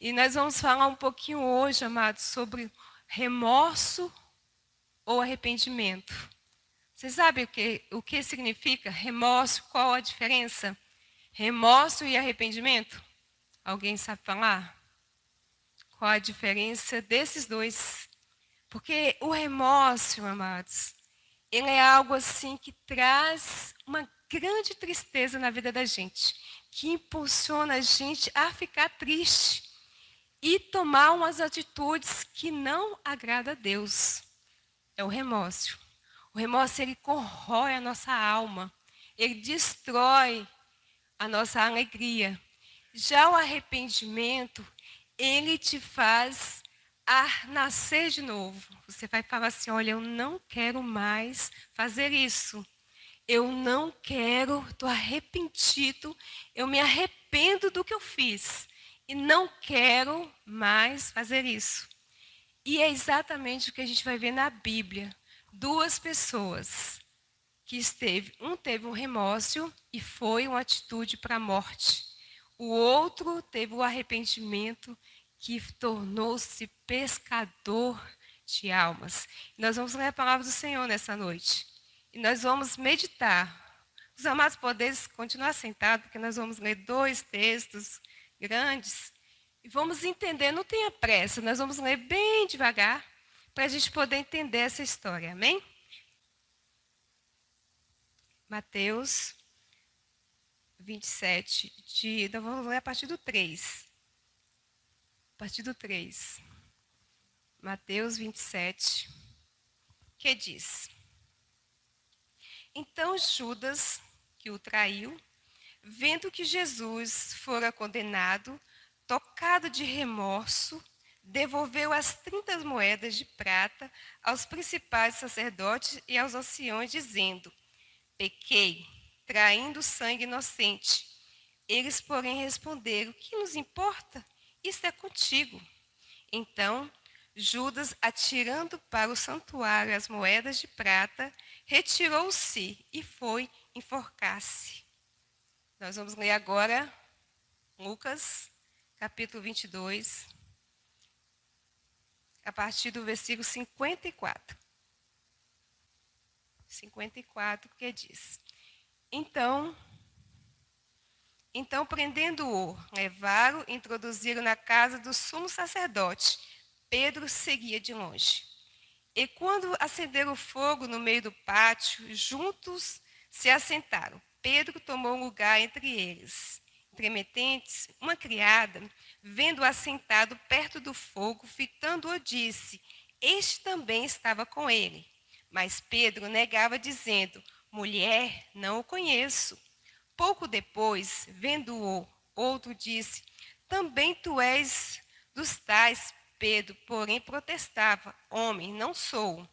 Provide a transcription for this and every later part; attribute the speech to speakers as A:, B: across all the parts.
A: E nós vamos falar um pouquinho hoje, amados, sobre remorso ou arrependimento. Você sabe o que significa remorso? Qual a diferença? Remorso e arrependimento? Alguém sabe falar? Qual a diferença desses dois? Porque o remorso, amados, ele é algo assim que traz uma grande tristeza na vida da gente, que impulsiona a gente a ficar triste e tomar umas atitudes que não agradam a Deus. É o remorso. O remorso, ele corrói a nossa alma, ele destrói a nossa alegria. Já o arrependimento, ele te faz nascer de novo. Você vai falar assim: olha, eu não quero mais fazer isso. Eu não quero, estou arrependido, eu me arrependo do que eu fiz. E não quero mais fazer isso. E é exatamente o que a gente vai ver na Bíblia. Duas pessoas um teve um remorso e foi uma atitude para a morte. O outro teve o arrependimento que tornou-se pescador de almas. Nós vamos ler a palavra do Senhor nessa noite. E nós vamos meditar. Os amados podem continuar sentados, porque nós vamos ler dois textos grandes. E vamos entender, não tenha pressa, nós vamos ler bem devagar, para a gente poder entender essa história, amém? Mateus 27, nós vamos ler a partir do 3. A partir do 3. Mateus 27, que diz: Então Judas, que o traiu, vendo que Jesus fora condenado, tocado de remorso, devolveu as 30 moedas de prata aos principais sacerdotes e aos anciões, dizendo: Pequei, traindo sangue inocente. Eles, porém, responderam: Que nos importa? Isso é contigo. Então, Judas, atirando para o santuário as moedas de prata, retirou-se e foi enforcar-se. Nós vamos ler agora Lucas, capítulo 22, a partir do versículo 54. 54, que diz: Então, prendendo-o, levaram e introduziram na casa do sumo sacerdote. Pedro seguia de longe. E quando acenderam o fogo no meio do pátio, juntos se assentaram. Pedro tomou um lugar entre eles. Entremetentes, uma criada, vendo-o assentado perto do fogo, fitando-o, disse: Este também estava com ele. Mas Pedro negava, dizendo: Mulher, não o conheço. Pouco depois, vendo-o, outro disse: Também tu és dos tais. Pedro, porém, protestava: Homem, não sou.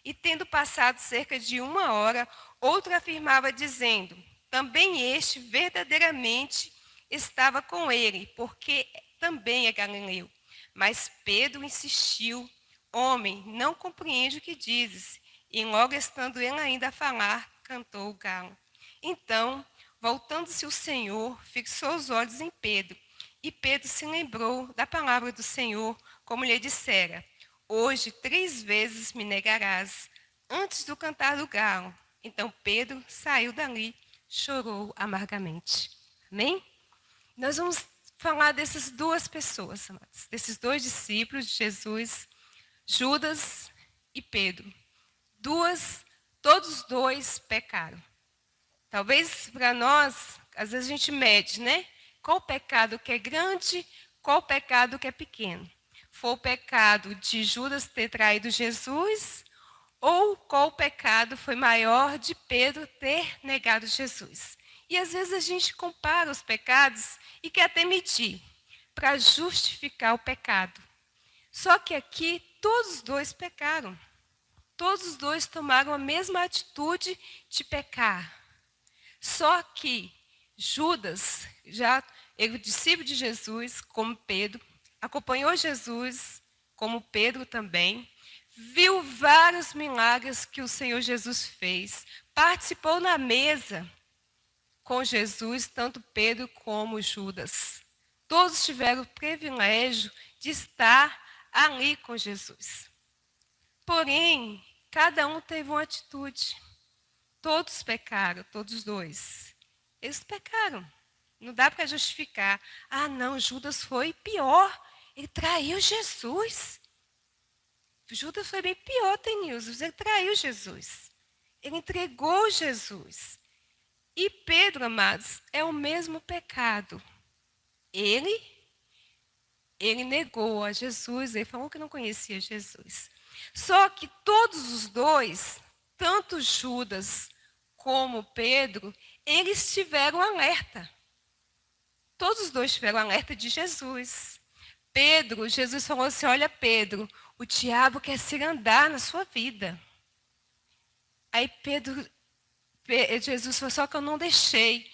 A: E tendo passado cerca de 1 hora, outro afirmava, dizendo: Também este verdadeiramente estava com ele, porque também é galileu. Mas Pedro insistiu: Homem, não compreende o que dizes. E logo estando ele ainda a falar, cantou o galo. Então, voltando-se o Senhor, fixou os olhos em Pedro. E Pedro se lembrou da palavra do Senhor, como lhe dissera: Hoje 3 vezes me negarás, antes do cantar do galo. Então Pedro saiu dali, chorou amargamente. Amém? Nós vamos falar dessas duas pessoas, amados, desses dois discípulos de Jesus, Judas e Pedro. Todos dois pecaram. Talvez para nós, às vezes a gente mede, né? Qual o pecado que é grande, qual o pecado que é pequeno? Foi o pecado de Judas ter traído Jesus, ou qual o pecado foi maior de Pedro ter negado Jesus? E às vezes a gente compara os pecados e quer até medir para justificar o pecado. Só que aqui todos os dois pecaram. Todos os dois tomaram a mesma atitude de pecar. Só que Judas, já ele discípulo de Jesus, como Pedro, acompanhou Jesus, como Pedro também, viu vários milagres que o Senhor Jesus fez, participou na mesa com Jesus, tanto Pedro como Judas. Todos tiveram o privilégio de estar ali com Jesus. Porém, cada um teve uma atitude. Todos pecaram, todos os dois. Eles pecaram. Não dá para justificar. Ah, não, Judas foi pior. Ele traiu Jesus. Judas foi bem pior, Tenilson. Ele traiu Jesus. Ele entregou Jesus. E Pedro, amados, é o mesmo pecado. Ele negou a Jesus, ele falou que não conhecia Jesus. Só que todos os dois, tanto Judas como Pedro, eles tiveram alerta. Todos os dois tiveram alerta de Jesus. Pedro, Jesus falou assim, olha Pedro, o diabo quer se andar na sua vida. Aí Jesus falou, só que eu não deixei.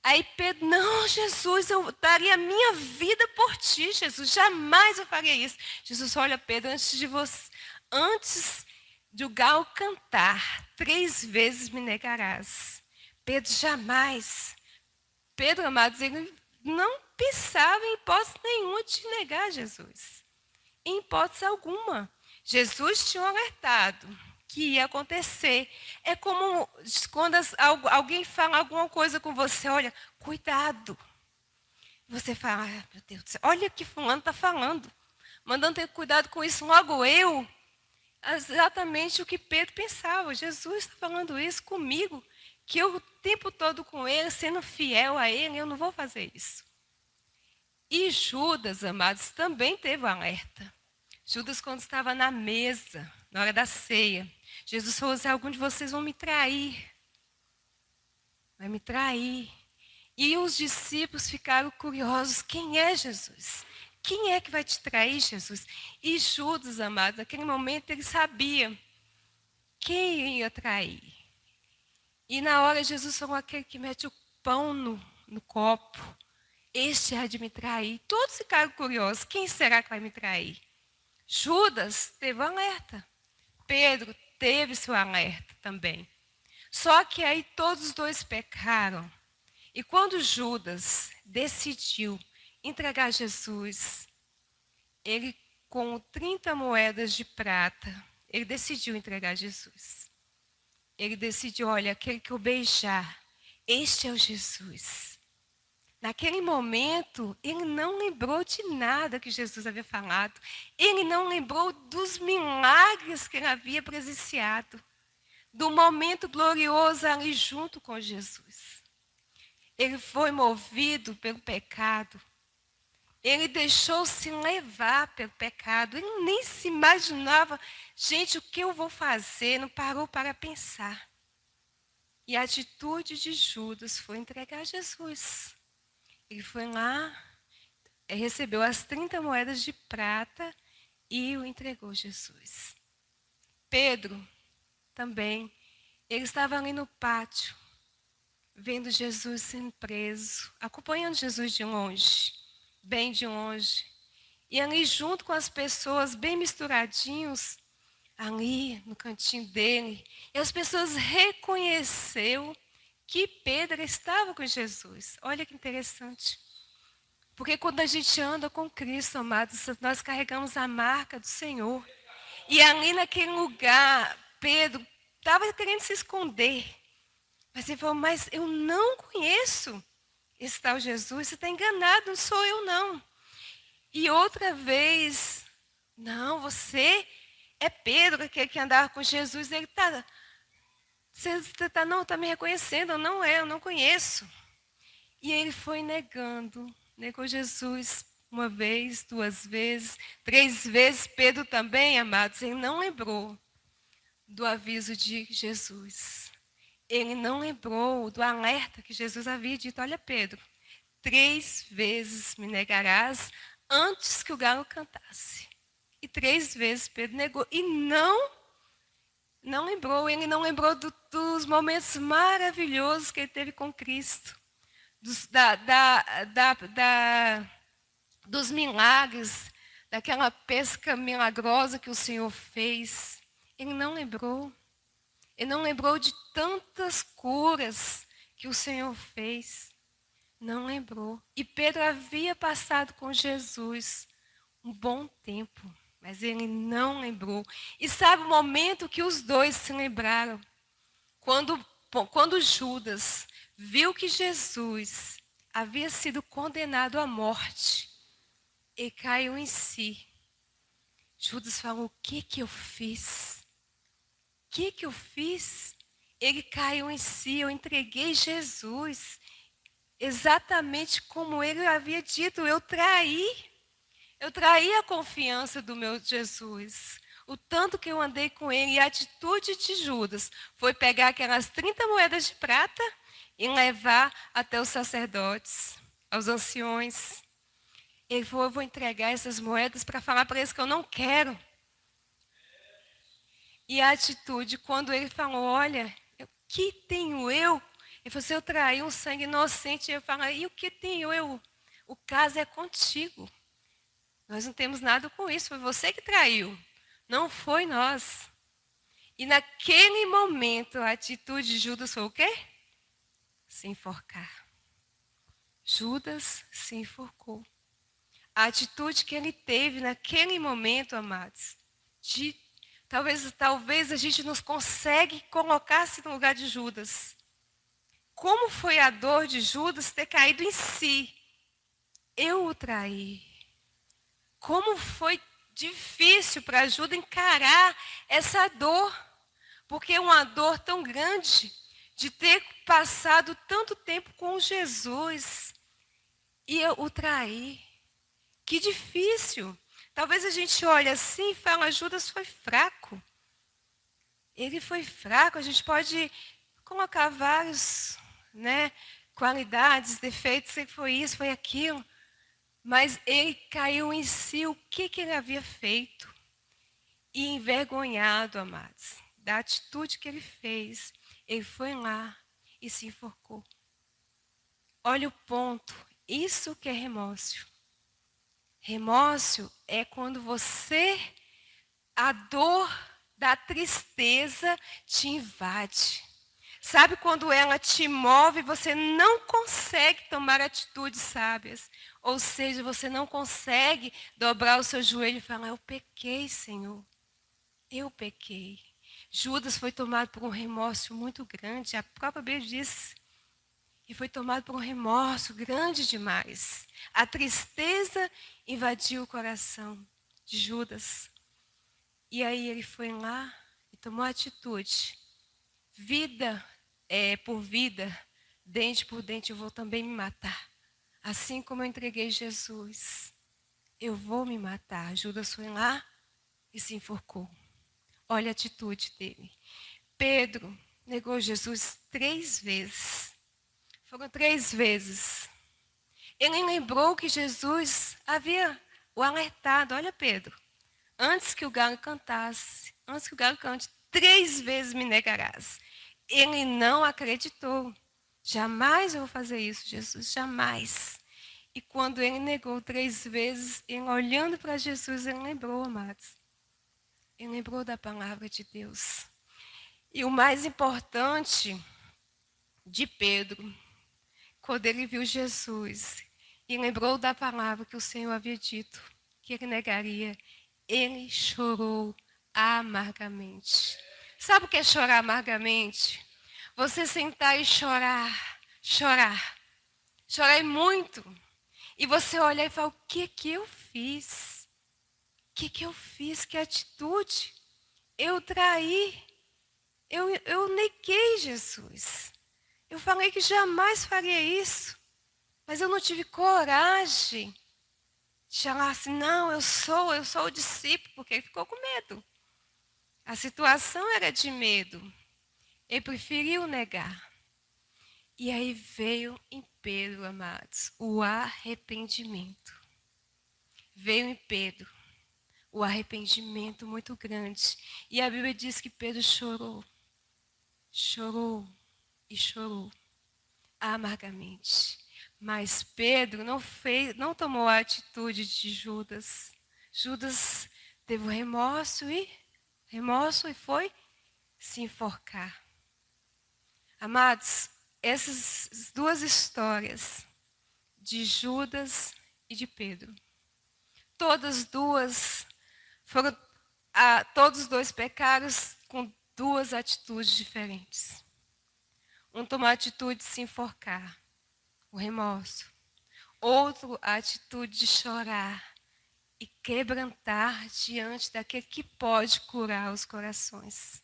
A: Aí Pedro, não, Jesus, eu daria a minha vida por ti, Jesus, jamais eu faria isso. Jesus, olha, Pedro, antes de o galo cantar, 3 vezes me negarás. Pedro, jamais. Pedro, amados, ele não pensava em hipótese nenhuma de negar Jesus. Em hipótese alguma. Jesus tinha alertado que ia acontecer. É como quando alguém fala alguma coisa com você, olha, cuidado. Você fala, ah, meu Deus do céu, olha o que fulano está falando. Mandando ter cuidado com isso, logo eu. Exatamente o que Pedro pensava. Jesus está falando isso comigo, que eu o tempo todo com ele, sendo fiel a ele, eu não vou fazer isso. E Judas, amados, também teve um alerta. Judas, quando estava na mesa, na hora da ceia, Jesus falou assim, algum de vocês vão me trair. Vai me trair. E os discípulos ficaram curiosos, quem é Jesus? Quem é que vai te trair, Jesus? E Judas, amados, naquele momento ele sabia quem ia trair. E na hora Jesus falou, aquele que mete o pão no copo, este há de me trair. Todos ficaram curiosos, quem será que vai me trair? Judas teve um alerta. Pedro teve seu alerta também. Só que aí todos os dois pecaram. E quando Judas decidiu entregar Jesus, ele com 30 moedas de prata, ele decidiu entregar Jesus. Ele decidiu, olha, aquele que eu beijar, este é o Jesus. Naquele momento, ele não lembrou de nada que Jesus havia falado. Ele não lembrou dos milagres que ele havia presenciado. Do momento glorioso ali junto com Jesus. Ele foi movido pelo pecado. Ele deixou-se levar pelo pecado. Ele nem se imaginava, gente, o que eu vou fazer? Não parou para pensar. E a atitude de Judas foi entregar Jesus. Ele foi lá, recebeu as 30 moedas de prata e o entregou a Jesus. Pedro também, ele estava ali no pátio, vendo Jesus sendo preso, acompanhando Jesus de longe, bem de longe. E ali junto com as pessoas, bem misturadinhos, ali no cantinho dele, e as pessoas reconheceram que Pedro estava com Jesus. Olha que interessante. Porque quando a gente anda com Cristo, amados, nós carregamos a marca do Senhor. E ali naquele lugar, Pedro estava querendo se esconder. Mas ele falou, mas eu não conheço esse tal Jesus, você está enganado, não sou eu não. E outra vez, não, você é Pedro, aquele que andava com Jesus, ele está, você está me reconhecendo, não é, eu não conheço. E ele foi negou Jesus 1 vez, 2 vezes, 3 vezes. Pedro também, amados, ele não lembrou do aviso de Jesus. Ele não lembrou do alerta que Jesus havia dito, olha Pedro, 3 vezes me negarás antes que o galo cantasse. E 3 vezes Pedro negou e não lembrou, ele não lembrou dos momentos maravilhosos que ele teve com Cristo. Dos milagres, daquela pesca milagrosa que o Senhor fez. Ele não lembrou. Ele não lembrou de tantas curas que o Senhor fez. Não lembrou. E Pedro havia passado com Jesus um bom tempo, mas ele não lembrou. E sabe o momento que os dois se lembraram? Quando Judas viu que Jesus havia sido condenado à morte, ele caiu em si. Judas falou: o que que eu fiz? O que que eu fiz? Ele caiu em si, eu entreguei Jesus. Exatamente como ele havia dito, eu traí. Eu traí a confiança do meu Jesus. O tanto que eu andei com ele. E a atitude de Judas foi pegar aquelas 30 moedas de prata e levar até os sacerdotes, aos anciões. Ele falou: eu vou entregar essas moedas para falar para eles que eu não quero. E a atitude, quando ele falou: olha, o que tenho eu? Ele falou: se eu traí um sangue inocente, eu falo: e o que tenho eu? O caso é contigo. Nós não temos nada com isso, foi você que traiu, não foi nós. E naquele momento, a atitude de Judas foi o quê? Se enforcar. Judas se enforcou. A atitude que ele teve naquele momento, amados, de talvez a gente não consegue colocar-se no lugar de Judas. Como foi a dor de Judas ter caído em si? Eu o traí. Como foi difícil para Judas encarar essa dor, porque é uma dor tão grande de ter passado tanto tempo com Jesus e eu o traí. Que difícil. Talvez a gente olhe assim e fale: Judas foi fraco. Ele foi fraco. A gente pode colocar vários, qualidades, defeitos, se foi isso, foi aquilo. Mas ele caiu em si o que ele havia feito. E envergonhado, amados, da atitude que ele fez, ele foi lá e se enforcou. Olha o ponto. Isso que é remorso. Remorso é quando a dor da tristeza te invade. Sabe quando ela te move e você não consegue tomar atitudes sábias? Ou seja, você não consegue dobrar o seu joelho e falar: eu pequei, Senhor. Eu pequei. Judas foi tomado por um remorso muito grande. A própria Bíblia diz. E foi tomado por um remorso grande demais. A tristeza invadiu o coração de Judas. E aí ele foi lá e tomou atitude. Vida por vida, dente por dente, eu vou também me matar. Assim como eu entreguei Jesus, eu vou me matar. Judas foi lá e se enforcou. Olha a atitude dele. Pedro negou Jesus 3 vezes. Foram 3 vezes. Ele lembrou que Jesus havia o alertado. Olha, Pedro, antes que o galo cantasse, antes que o galo cante, 3 vezes me negarás. Ele não acreditou. Jamais eu vou fazer isso, Jesus, jamais. E quando ele negou 3 vezes, ele olhando para Jesus, ele lembrou, amados. Ele lembrou da palavra de Deus. E o mais importante de Pedro, quando ele viu Jesus e lembrou da palavra que o Senhor havia dito, que ele negaria, ele chorou amargamente. Sabe o que é chorar amargamente? Você sentar e chorar, chorar, chorar muito. E você olhar e falar: o que que eu fiz? O que que eu fiz? Que atitude? Eu traí. Eu neguei Jesus. Eu falei que jamais faria isso. Mas eu não tive coragem de falar assim: não, eu sou o discípulo, porque ele ficou com medo. A situação era de medo. Ele preferiu negar. E aí veio em Pedro, amados, o arrependimento. Veio em Pedro o arrependimento muito grande. E a Bíblia diz que Pedro chorou. Chorou e chorou amargamente. Mas Pedro não tomou a atitude de Judas. Judas teve o remorso e foi se enforcar. Amados, essas 2 histórias de Judas e de Pedro. Todas duas foram, todos os dois pecaram com duas atitudes diferentes. Um tomou a atitude de se enforcar, o remorso. Outro, a atitude de chorar e quebrantar diante daquele que pode curar os corações,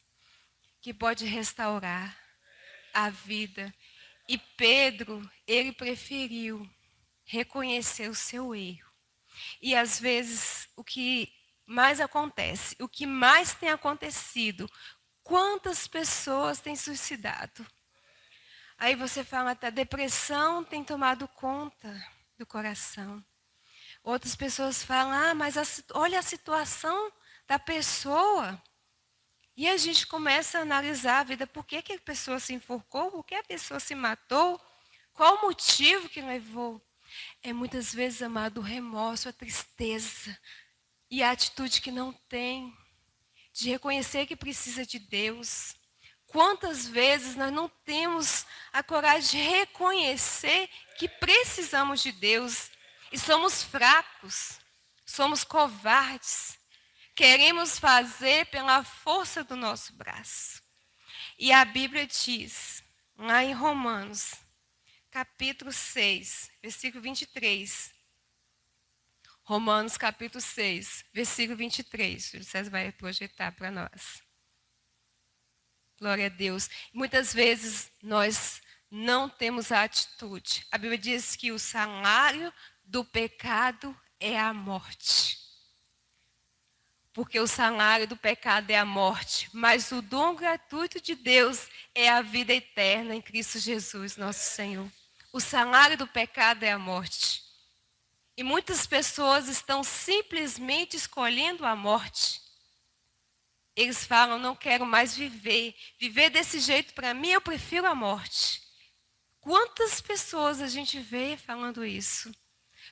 A: que pode restaurar a vida. E Pedro, ele preferiu reconhecer o seu erro. E às vezes o que mais acontece, o que mais tem acontecido, quantas pessoas têm suicidado? Aí você fala até a depressão tem tomado conta do coração. Outras pessoas falam, mas olha a situação da pessoa. E a gente começa a analisar a vida. Por que a pessoa se enforcou? Por que a pessoa se matou? Qual o motivo que levou? É muitas vezes, amado, o remorso, a tristeza e a atitude que não tem de reconhecer que precisa de Deus. Quantas vezes nós não temos a coragem de reconhecer que precisamos de Deus e somos fracos, somos covardes, queremos fazer pela força do nosso braço. E a Bíblia diz, lá em Romanos, capítulo 6, versículo 23. Romanos, capítulo 6, versículo 23. O Júlio César vai projetar para nós. Glória a Deus. Muitas vezes nós não temos a atitude. A Bíblia diz que o salário do pecado é a morte. Porque o salário do pecado é a morte, mas o dom gratuito de Deus é a vida eterna em Cristo Jesus, nosso Senhor. O salário do pecado é a morte. E muitas pessoas estão simplesmente escolhendo a morte. Eles falam, não quero mais viver. Viver desse jeito, para mim, eu prefiro a morte. Quantas pessoas a gente vê falando isso?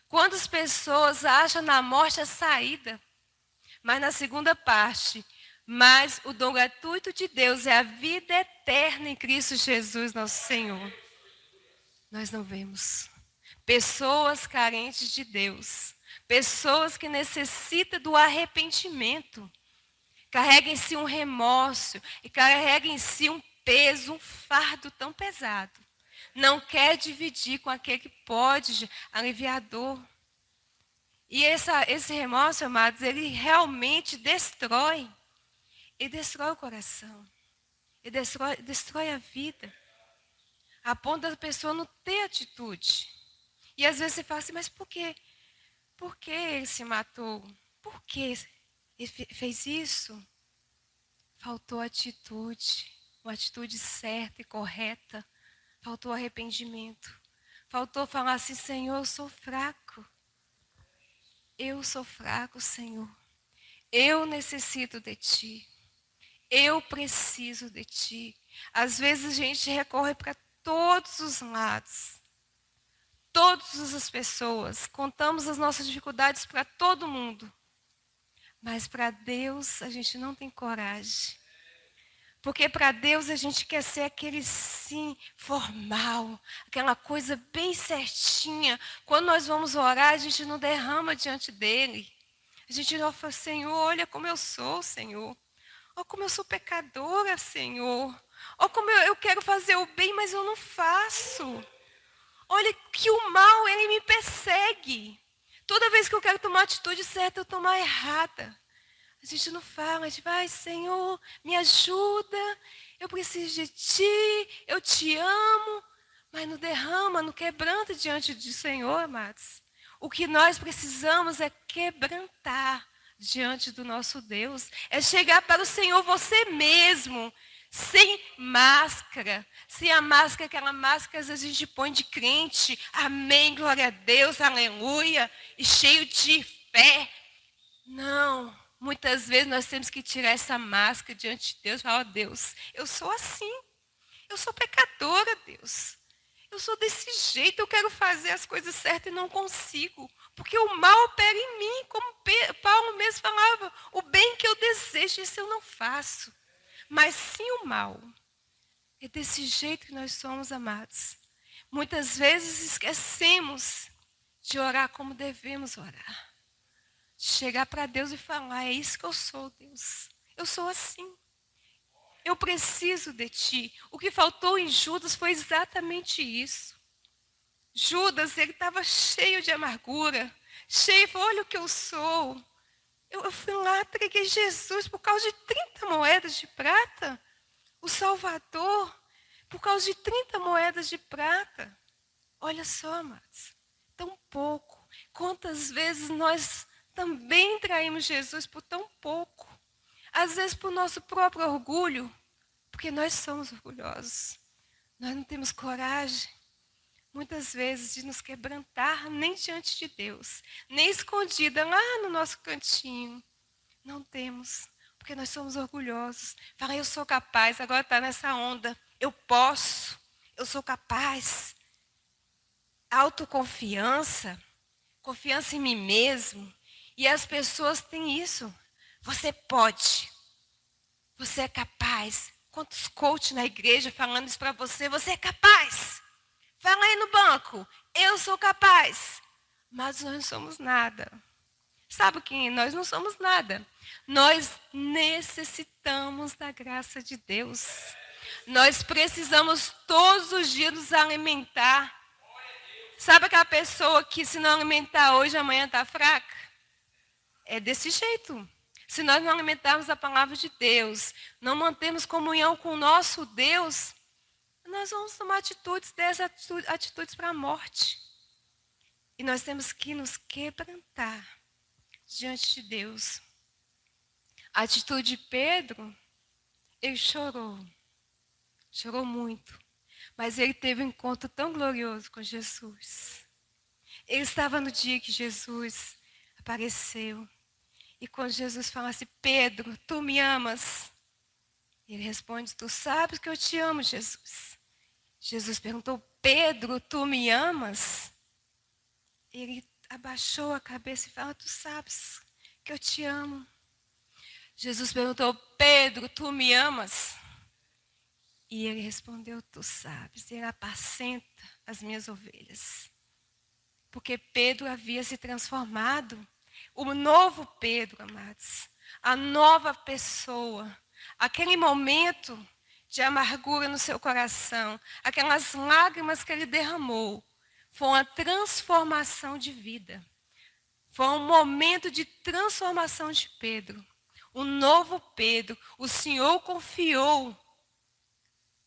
A: Quantas pessoas acham na morte a saída? Mas na segunda parte, mas o dom gratuito de Deus é a vida eterna em Cristo Jesus, nosso Senhor. Nós não vemos. Pessoas carentes de Deus. Pessoas que necessitam do arrependimento. Carrega em si um remorso e carrega em si um peso, um fardo tão pesado. Não quer dividir com aquele que pode aliviar a dor. E esse remorso, amados, ele realmente destrói. Ele destrói o coração. Ele destrói a vida. A ponto da pessoa não ter atitude. E às vezes você fala assim, mas por quê? Por que ele se matou? Por que ele fez isso? Faltou atitude, uma atitude certa e correta. Faltou arrependimento. Faltou falar assim, Senhor, eu sou fraco. Eu sou fraco, Senhor. Eu necessito de Ti. Eu preciso de Ti. Às vezes a gente recorre para todos os lados. Todas as pessoas. Contamos as nossas dificuldades para todo mundo. Mas para Deus a gente não tem coragem. Porque para Deus a gente quer ser aquele sim formal, aquela coisa bem certinha. Quando nós vamos orar, a gente não derrama diante dele. A gente não fala, Senhor, olha como eu sou, Senhor. Olha como eu sou pecadora, Senhor. Olha como eu quero fazer o bem, mas eu não faço. Olha que o mal, ele me persegue. Toda vez que eu quero tomar a atitude certa, eu tomo a errada. A gente não fala, a gente vai, Senhor, me ajuda, eu preciso de Ti, eu Te amo. Mas não derrama, não quebranta diante do Senhor, amados. O que nós precisamos é quebrantar diante do nosso Deus. É chegar para o Senhor você mesmo, sem máscara. Sem a máscara, aquela máscara às vezes a gente põe de crente. Amém, glória a Deus, aleluia. E cheio de fé. Não. Muitas vezes nós temos que tirar essa máscara diante de Deus e falar, ó Deus, eu sou assim. Eu sou pecadora, Deus. Eu sou desse jeito, eu quero fazer as coisas certas e não consigo. Porque o mal opera em mim, como Paulo mesmo falava. O bem que eu desejo, isso eu não faço. Mas sim o mal. É desse jeito que nós somos amados. Muitas vezes esquecemos de orar como devemos orar. De chegar para Deus e falar: é isso que eu sou, Deus. Eu sou assim. Eu preciso de ti. O que faltou em Judas foi exatamente isso. Judas, ele estava cheio de amargura, cheio, falou: olha o que eu sou. Eu fui lá, entreguei Jesus por causa de 30 moedas de prata. O Salvador, por causa de 30 moedas de prata. Olha só, amados, tão pouco. Quantas vezes nós também traímos Jesus por tão pouco? Às vezes por nosso próprio orgulho, porque nós somos orgulhosos. Nós não temos coragem, muitas vezes, de nos quebrantar nem diante de Deus, nem escondida lá no nosso cantinho. Não temos, porque nós somos orgulhosos. Fala: eu sou capaz, agora está nessa onda. Eu posso, eu sou capaz. Autoconfiança, confiança em mim mesmo. E as pessoas têm isso. Você pode, você é capaz. Quantos coaches na igreja falando isso para você? Você é capaz. Fala aí no banco: eu sou capaz. Mas nós não somos nada. Sabe o que? Nós não somos nada. Nós necessitamos da graça de Deus. Nós precisamos todos os dias nos alimentar. Sabe aquela pessoa que, se não alimentar hoje, amanhã está fraca? É desse jeito. Se nós não alimentarmos a palavra de Deus, não mantermos comunhão com o nosso Deus, nós vamos tomar dessas atitudes para a morte. E nós temos que nos quebrantar diante de Deus. A atitude de Pedro, ele chorou muito, mas ele teve um encontro tão glorioso com Jesus. Ele estava no dia que Jesus apareceu, e quando Jesus falasse: Pedro, tu me amas? Ele responde: tu sabes que eu te amo, Jesus. Jesus perguntou: Pedro, tu me amas? Ele abaixou a cabeça e falou: tu sabes que eu te amo. Jesus perguntou: Pedro, tu me amas? E ele respondeu: tu sabes, ele apacenta as minhas ovelhas. Porque Pedro havia se transformado. O novo Pedro, amados, a nova pessoa, aquele momento de amargura no seu coração, aquelas lágrimas que ele derramou, foi uma transformação de vida. Foi um momento de transformação de Pedro. O novo Pedro, o Senhor confiou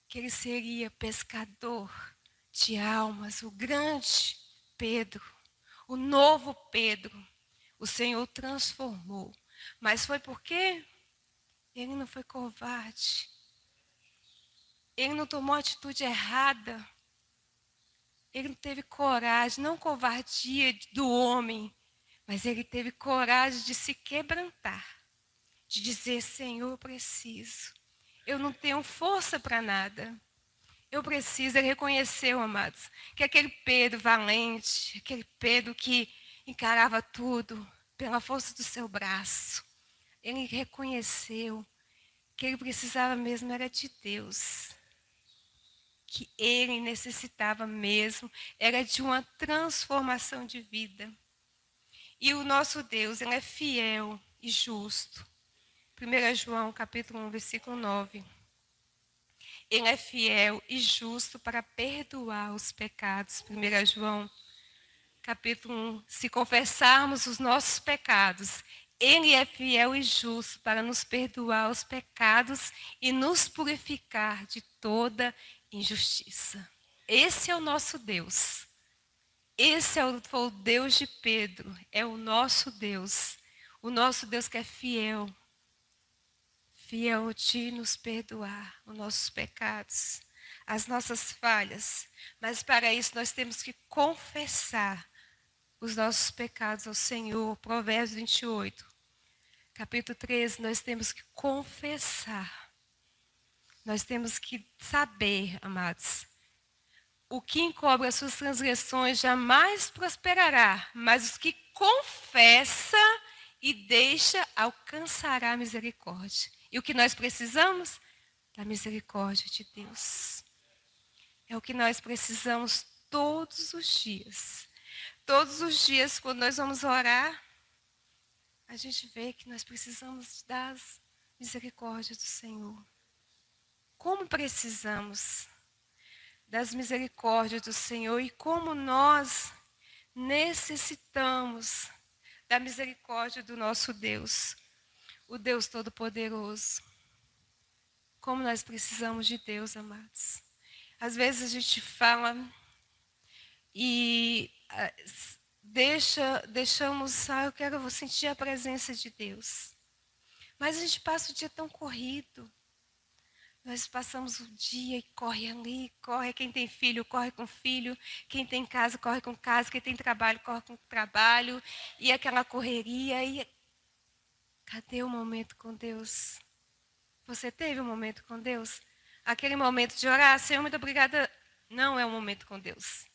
A: que ele seria pescador de almas, o grande Pedro, o novo Pedro. O Senhor transformou. Mas foi porque ele não foi covarde. Ele não tomou atitude errada. Ele não teve coragem, não covardia do homem, mas ele teve coragem de se quebrantar, de dizer: Senhor, eu preciso. Eu não tenho força para nada. Eu preciso. Ele reconheceu, amados, que aquele Pedro valente, aquele Pedro que encarava tudo pela força do seu braço, ele reconheceu que ele precisava mesmo era de Deus. Que ele necessitava mesmo era de uma transformação de vida. E o nosso Deus, ele é fiel e justo. 1 João capítulo 1, versículo 9. Ele é fiel e justo para perdoar os pecados. 1 João capítulo 1. Se confessarmos os nossos pecados, ele é fiel e justo para nos perdoar os pecados e nos purificar de toda injustiça. Esse é o nosso Deus. Esse foi o Deus de Pedro. É o nosso Deus. O nosso Deus que é fiel. Fiel de nos perdoar os nossos pecados, as nossas falhas. Mas para isso nós temos que confessar os nossos pecados ao Senhor. Provérbios 28, capítulo 13, nós temos que confessar. Nós temos que saber, amados, o que encobre as suas transgressões jamais prosperará, mas os que confessa e deixa alcançará a misericórdia. E o que nós precisamos? Da misericórdia de Deus. É o que nós precisamos todos os dias. Todos os dias, quando nós vamos orar, a gente vê que nós precisamos das misericórdias do Senhor. Como precisamos das misericórdias do Senhor e como nós necessitamos da misericórdia do nosso Deus, o Deus Todo-Poderoso. Como nós precisamos de Deus, amados. Às vezes a gente fala e deixamos, eu vou sentir a presença de Deus. Mas a gente passa o dia tão corrido. Nós passamos o dia e corre ali, corre. Quem tem filho, corre com filho. Quem tem casa, corre com casa. Quem tem trabalho, corre com trabalho. E aquela correria. E cadê o momento com Deus? Você teve um momento com Deus? Aquele momento de orar, Senhor, muito obrigada. Não é um momento com Deus.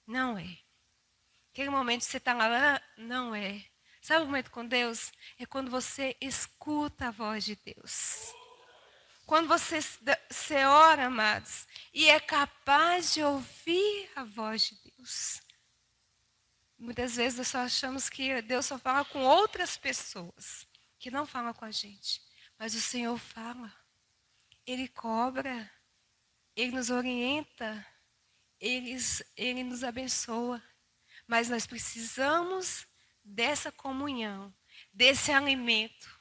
A: Não é. Aquele momento que você está lá, não é. Sabe o momento com Deus? É quando você escuta a voz de Deus. Quando você ora, amados, e é capaz de ouvir a voz de Deus. Muitas vezes nós só achamos que Deus só fala com outras pessoas, que não fala com a gente. Mas o Senhor fala. Ele cobra, Ele nos orienta, Ele nos abençoa. Mas nós precisamos dessa comunhão, desse alimento,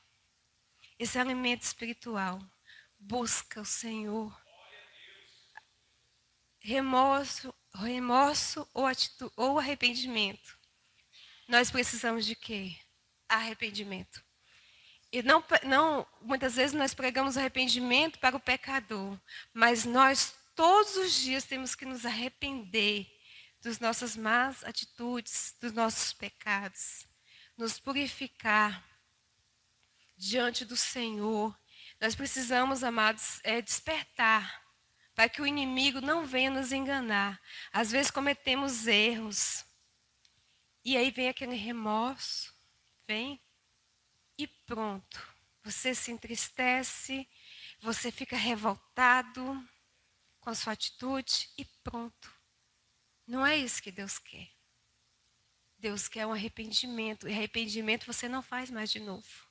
A: esse alimento espiritual. Busca o Senhor. Remorso ou arrependimento. Nós precisamos de quê? Arrependimento. E muitas vezes nós pregamos arrependimento para o pecador, mas nós todos os dias temos que nos arrepender das nossas más atitudes, dos nossos pecados, nos purificar diante do Senhor. Nós precisamos, amados, despertar para que o inimigo não venha nos enganar. Às vezes cometemos erros e aí vem aquele remorso, vem e pronto. Você se entristece, você fica revoltado com a sua atitude e pronto. Não é isso que Deus quer. Deus quer um arrependimento. E arrependimento você não faz mais de novo.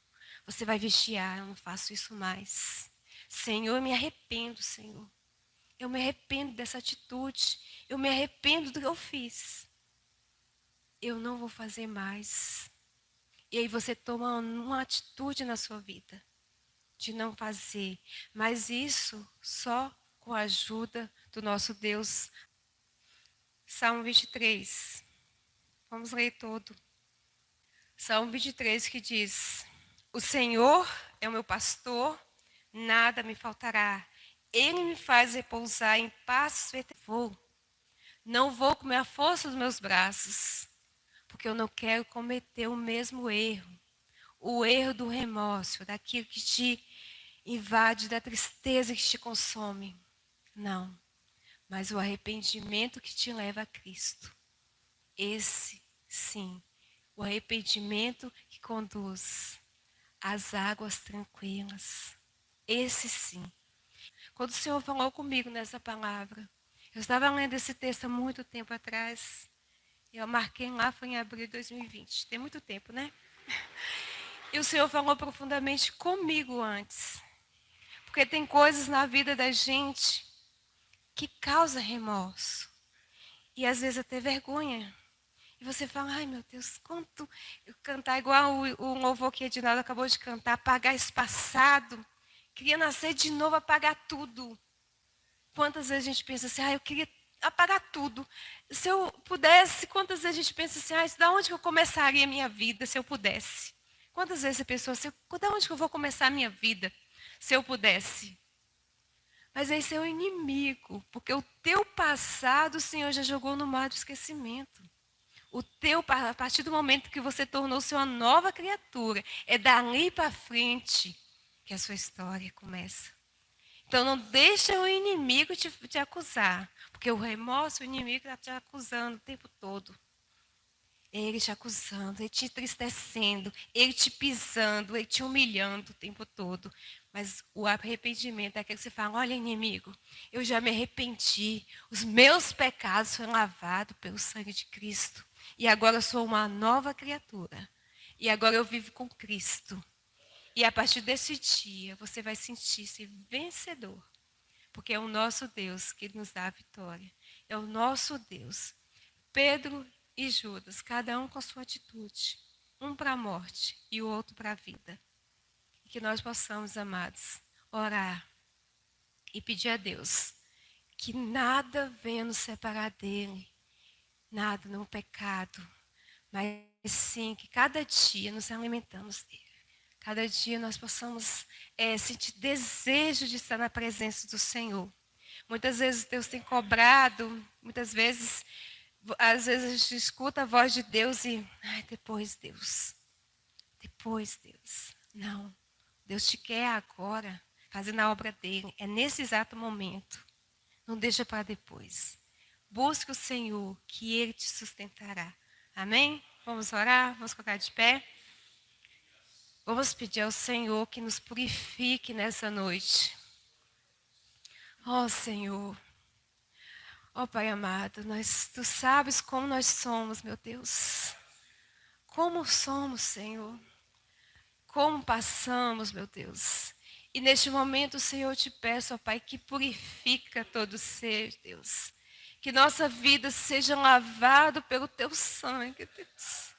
A: Você vai vigiar, eu não faço isso mais. Senhor, eu me arrependo, Senhor. Eu me arrependo dessa atitude. Eu me arrependo do que eu fiz. Eu não vou fazer mais. E aí você toma uma atitude na sua vida de não fazer. Mas isso só com a ajuda do nosso Deus. Salmo 23. Vamos ler todo. Salmo 23 que diz: O Senhor é o meu pastor, nada me faltará. Ele me faz repousar em pastos verdejantes. Não vou comer a força dos meus braços, porque eu não quero cometer o mesmo erro. O erro do remorso, daquilo que te invade, da tristeza que te consome. Não, mas o arrependimento que te leva a Cristo. Esse, sim, o arrependimento que conduz às águas tranquilas. Esse, sim. Quando o Senhor falou comigo nessa palavra, eu estava lendo esse texto há muito tempo atrás. Eu marquei lá, foi em abril de 2020. Tem muito tempo, né? E o Senhor falou profundamente comigo antes. Porque tem coisas na vida da gente que causam remorso. E às vezes até vergonha. E você fala, ai meu Deus, quanto eu cantar igual o louvor que a Edinaldo acabou de cantar, apagar esse passado. Queria nascer de novo, apagar tudo. Quantas vezes a gente pensa assim, eu queria apagar tudo. Se eu pudesse, quantas vezes a gente pensa assim, da onde que eu começaria a minha vida se eu pudesse? Quantas vezes você pensou assim, da onde que eu vou começar a minha vida se eu pudesse? Mas esse é o inimigo, porque o teu passado o Senhor já jogou no mar do esquecimento. A partir do momento que você tornou-se uma nova criatura, é dali para frente que a sua história começa. Então não deixa o inimigo te acusar, porque o remorso, o inimigo está te acusando o tempo todo. Ele te acusando, ele te entristecendo, ele te pisando, ele te humilhando o tempo todo. Mas o arrependimento é aquele que você fala, olha inimigo, eu já me arrependi, os meus pecados foram lavados pelo sangue de Cristo. E agora eu sou uma nova criatura. E agora eu vivo com Cristo. E a partir desse dia, você vai sentir-se vencedor. Porque é o nosso Deus que nos dá a vitória. É o nosso Deus. Pedro e Judas, cada um com sua atitude. Um para a morte e o outro para a vida. E que nós possamos, amados, orar e pedir a Deus que nada venha nos separar dele. Nada no pecado. Mas sim, que cada dia nos alimentamos dele. Cada dia nós possamos sentir desejo de estar na presença do Senhor. Muitas vezes Deus tem cobrado, muitas vezes, às vezes a gente escuta a voz de Deus e, depois Deus, depois Deus. Não, Deus te quer agora, fazendo a obra dele. É nesse exato momento. Não deixa para depois. Busque o Senhor, que Ele te sustentará. Amém? Vamos orar? Vamos colocar de pé? Vamos pedir ao Senhor que nos purifique nessa noite. Ó Senhor, ó Pai amado, Tu sabes como nós somos, meu Deus. Como somos, Senhor. Como passamos, meu Deus. E neste momento, Senhor, eu te peço, ó Pai, que purifica todo ser, Deus. Que nossa vida seja lavada pelo Teu sangue, Deus.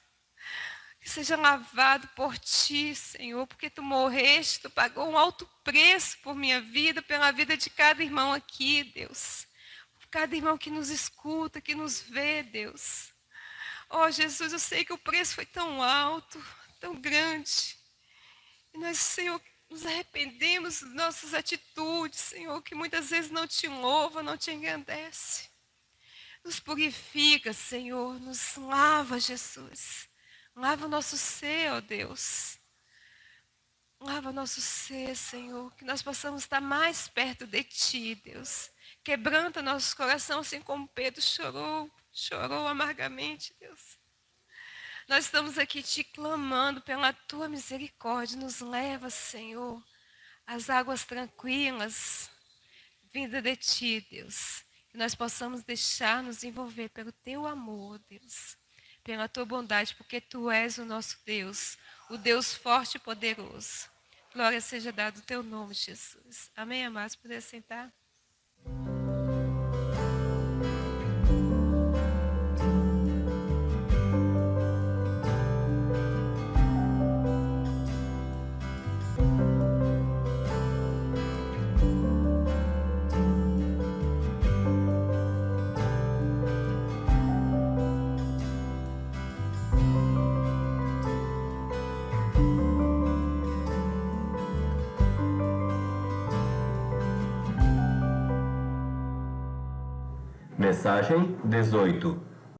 A: Que seja lavado por Ti, Senhor, porque Tu morreste, Tu pagou um alto preço por minha vida, pela vida de cada irmão aqui, Deus. Por cada irmão que nos escuta, que nos vê, Deus. Oh, Jesus, eu sei que o preço foi tão alto, tão grande. E nós, Senhor, nos arrependemos das nossas atitudes, Senhor, que muitas vezes não Te louva, não Te engrandece. Nos purifica, Senhor, nos lava, Jesus. Lava o nosso ser, ó Deus. Lava o nosso ser, Senhor, que nós possamos estar mais perto de Ti, Deus. Quebranta nosso coração, assim como Pedro chorou amargamente, Deus. Nós estamos aqui Te clamando pela Tua misericórdia. Nos leva, Senhor, às águas tranquilas, vinda de Ti, Deus. Que nós possamos deixar nos envolver pelo Teu amor, Deus. Pela Tua bondade, porque Tu és o nosso Deus, o Deus forte e poderoso. Glória seja dada o Teu nome, Jesus. Amém, amados? Poder sentar?
B: Mensagem 18.